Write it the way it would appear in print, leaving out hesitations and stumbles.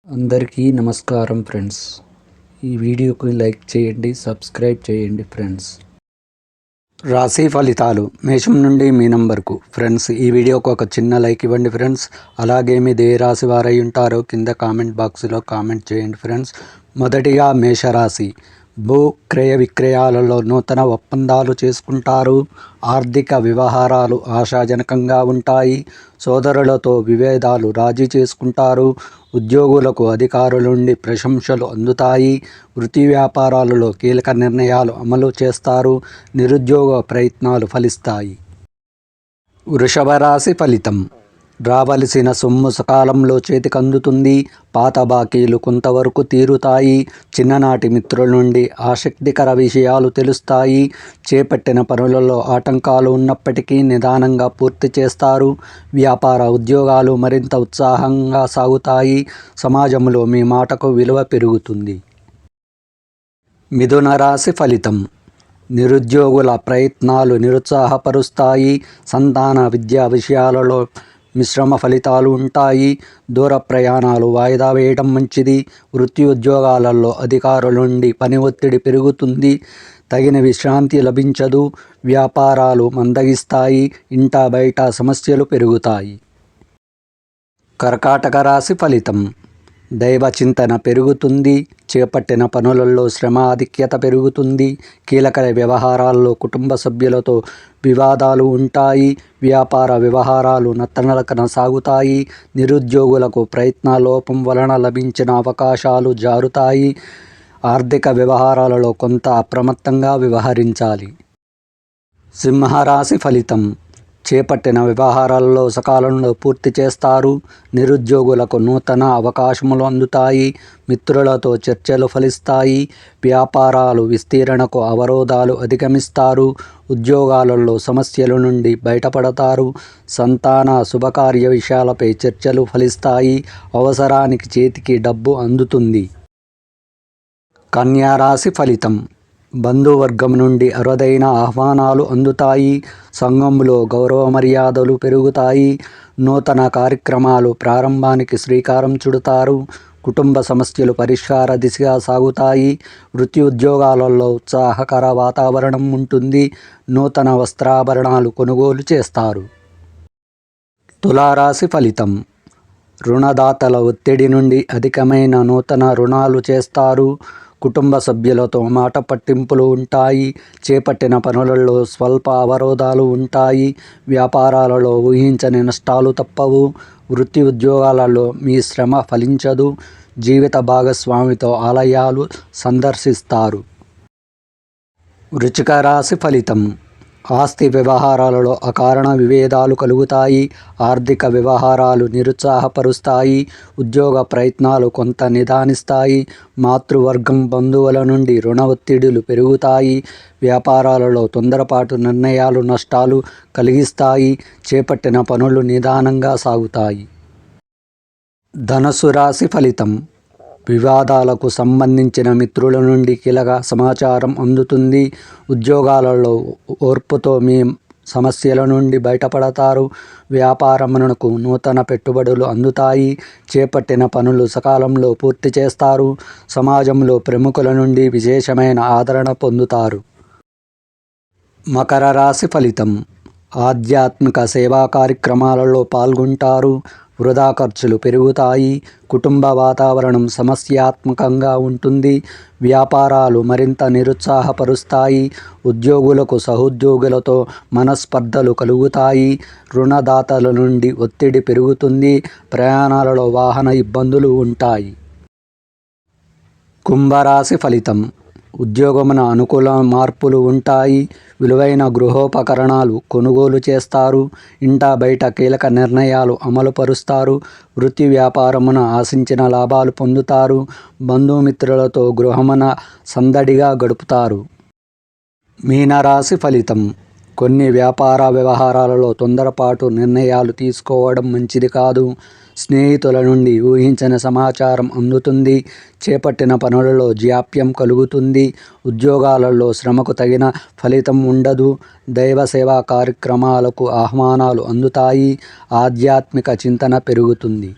అందరికీ నమస్కారం ఫ్రెండ్స్. ఈ వీడియోకి లైక్ చేయండి, సబ్స్క్రైబ్ చేయండి ఫ్రెండ్స్. రాశి ఫలితాలు మేషం నుండి మీనం వరకు. ఫ్రెండ్స్, ఈ వీడియోకి ఒక చిన్న లైక్ ఇవ్వండి ఫ్రెండ్స్. అలాగే మీది ఏ రాశి వారై ఉంటారో కింద కామెంట్ బాక్స్లో కామెంట్ చేయండి ఫ్రెండ్స్. మొదటిగా మేషరాశి. భూ క్రయ విక్రయాలలో నూతన ఒప్పందాలు చేసుకుంటారు. ఆర్థిక వ్యవహారాలు ఆశాజనకంగా ఉంటాయి. సోదరులతో విభేదాలు రాజీ చేసుకుంటారు. ఉద్యోగులకు అధికారుల నుండి ప్రశంసలు అందుతాయి. వృత్తి వ్యాపారాలలో కీలక నిర్ణయాలు అమలు చేస్తారు. నిరుద్యోగ ప్రయత్నాలు ఫలిస్తాయి. వృషభ రాశి ఫలితం. రావలసిన సొమ్ము సకాలంలో చేతికందుతుంది. పాత బాకీలు కొంతవరకు తీరుతాయి. చిన్ననాటి మిత్రుల నుండి ఆసక్తికర విషయాలు తెలుస్తాయి. చేపట్టిన పనులలో ఆటంకాలు ఉన్నప్పటికీ నిదానంగా పూర్తి చేస్తారు. వ్యాపార ఉద్యోగాలు మరింత ఉత్సాహంగా సాగుతాయి. సమాజంలో మీ మాటకు విలువ పెరుగుతుంది. మిథున రాశి ఫలితం. నిరుద్యోగుల ప్రయత్నాలు నిరుత్సాహపరుస్తాయి. సంతాన విద్యా విషయాలలో మిశ్రమ ఫలితాలు ఉంటాయి. దూర ప్రయాణాలు వాయిదా వేయడం మంచిది. వృత్తి ఉద్యోగాలలో అధికారుల నుండి పని ఒత్తిడి పెరుగుతుంది. తగిన విశ్రాంతి లభించదు. వ్యాపారాలు మందగిస్తాయి. ఇంట బయట సమస్యలు పెరుగుతాయి. కర్కాటక రాశి ఫలితం. దైవ చింతన పెరుగుతుంది. చేపట్టిన పనులలో శ్రమ ఆధిక్యత పెరుగుతుంది. కీలక వ్యవహారాల్లో కుటుంబ సభ్యులతో వివాదాలు ఉంటాయి. వ్యాపార వ్యవహారాలు నత్తనడకన సాగుతాయి. నిరుద్యోగులకు ప్రయత్నలోపం వలన లభించిన అవకాశాలు జారుతాయి. ఆర్థిక వ్యవహారాలలో కొంత అప్రమత్తంగా వ్యవహరించాలి. సింహరాశి ఫలితం. చేపట్టిన వ్యవహారాలలో సకాలంలో పూర్తి చేస్తారు. నిరుద్యోగులకు నూతన అవకాశములు అందుతాయి. మిత్రులతో చర్చలు ఫలిస్తాయి. వ్యాపారాలు విస్తీరణకు అవరోధాలు అధిగమిస్తారు. ఉద్యోగాలలో సమస్యల నుండి బయటపడతారు. సంతాన శుభకార్య విషయాలపై చర్చలు ఫలిస్తాయి. అవసరానికి చేతికి డబ్బు అందుతుంది. కన్యా రాశి ఫలితం. బంధువర్గం నుండి అరుదైన ఆహ్వానాలు అందుతాయి. సంఘంలో గౌరవ మర్యాదలు పెరుగుతాయి. నూతన కార్యక్రమాలు ప్రారంభానికి శ్రీకారం చుడతారు. కుటుంబ సమస్యలు పరిష్కార దిశగా సాగుతాయి. వృత్తి ఉద్యోగాలలో ఉత్సాహకర వాతావరణం ఉంటుంది. నూతన వస్త్రాభరణాలు కొనుగోలు చేస్తారు. తులారాశి ఫలితం. రుణదాతల ఒత్తిడి నుండి అధికమైన నూతన రుణాలు చేస్తారు. కుటుంబ సభ్యులతో మాట పట్టింపులు ఉంటాయి. చేపట్టిన పనులలో స్వల్ప అవరోధాలు ఉంటాయి. వ్యాపారాలలో ఊహించని నష్టాలు తప్పవు. వృత్తి ఉద్యోగాలలో మీ శ్రమ ఫలించదు. జీవిత భాగస్వామితో ఆలయాలు సందర్శిస్తారు. వృశ్చిక రాశి ఫలితం. ఆస్తి వ్యవహారాలలో అకారణ విభేదాలు కలుగుతాయి. ఆర్థిక వ్యవహారాలు నిరుత్సాహపరుస్తాయి. ఉద్యోగ ప్రయత్నాలు కొంత నిదానిస్తాయి. మాతృవర్గం బంధువుల నుండి రుణ ఒత్తిడులు పెరుగుతాయి. వ్యాపారాలలో తొందరపాటు నిర్ణయాలు నష్టాలు కలిగిస్తాయి. చేపట్టిన పనులు నిదానంగా సాగుతాయి. ధనుస్సు రాశి ఫలితం. వివాదాలకు సంబంధించిన మిత్రుల నుండి కీలక సమాచారం అందుతుంది. ఉద్యోగాలలో ఓర్పుతో మీ సమస్యల నుండి బయటపడతారు. వ్యాపారమునకు నూతన పెట్టుబడులు అందుతాయి. చేపట్టిన పనులు సకాలంలో పూర్తి చేస్తారు. సమాజంలో ప్రముఖుల నుండి విశేషమైన ఆదరణ పొందుతారు. మకర రాశి ఫలితం. ఆధ్యాత్మిక సేవా కార్యక్రమాలలో పాల్గొంటారు. వృధా ఖర్చులు పెరుగుతాయి. కుటుంబ వాతావరణం సమస్యాత్మకంగా ఉంటుంది. వ్యాపారాలు మరింత నిరుత్సాహపరుస్తాయి. ఉద్యోగులకు సహోద్యోగులతో మనస్పర్ధలు కలుగుతాయి. రుణదాతల నుండి ఒత్తిడి పెరుగుతుంది. ప్రయాణాలలో వాహన ఇబ్బందులు ఉంటాయి. కుంభరాశి ఫలితం. ఉద్యోగమున అనుకూల మార్పులు ఉంటాయి. విలువైన గృహోపకరణాలు కొనుగోలు చేస్తారు. ఇంట బయట కీలక నిర్ణయాలు అమలుపరుస్తారు. వృత్తి వ్యాపారమున ఆశించిన లాభాలు పొందుతారు. బంధుమిత్రులతో గృహమున సందడిగా గడుపుతారు. మీనరాశి ఫలితం. కొన్ని వ్యాపార వ్యవహారాలలో తొందరపాటు నిర్ణయాలు తీసుకోవడం మంచిది కాదు. స్నేహితుల నుండి ఊహించని సమాచారం అందుతుంది. చేపట్టిన పనులలో జాప్యం కలుగుతుంది. ఉద్యోగాలలో శ్రమకు తగిన ఫలితం ఉండదు. దైవ సేవా కార్యక్రమాలకు ఆహ్వానాలు అందుతాయి. ఆధ్యాత్మిక చింతన పెరుగుతుంది.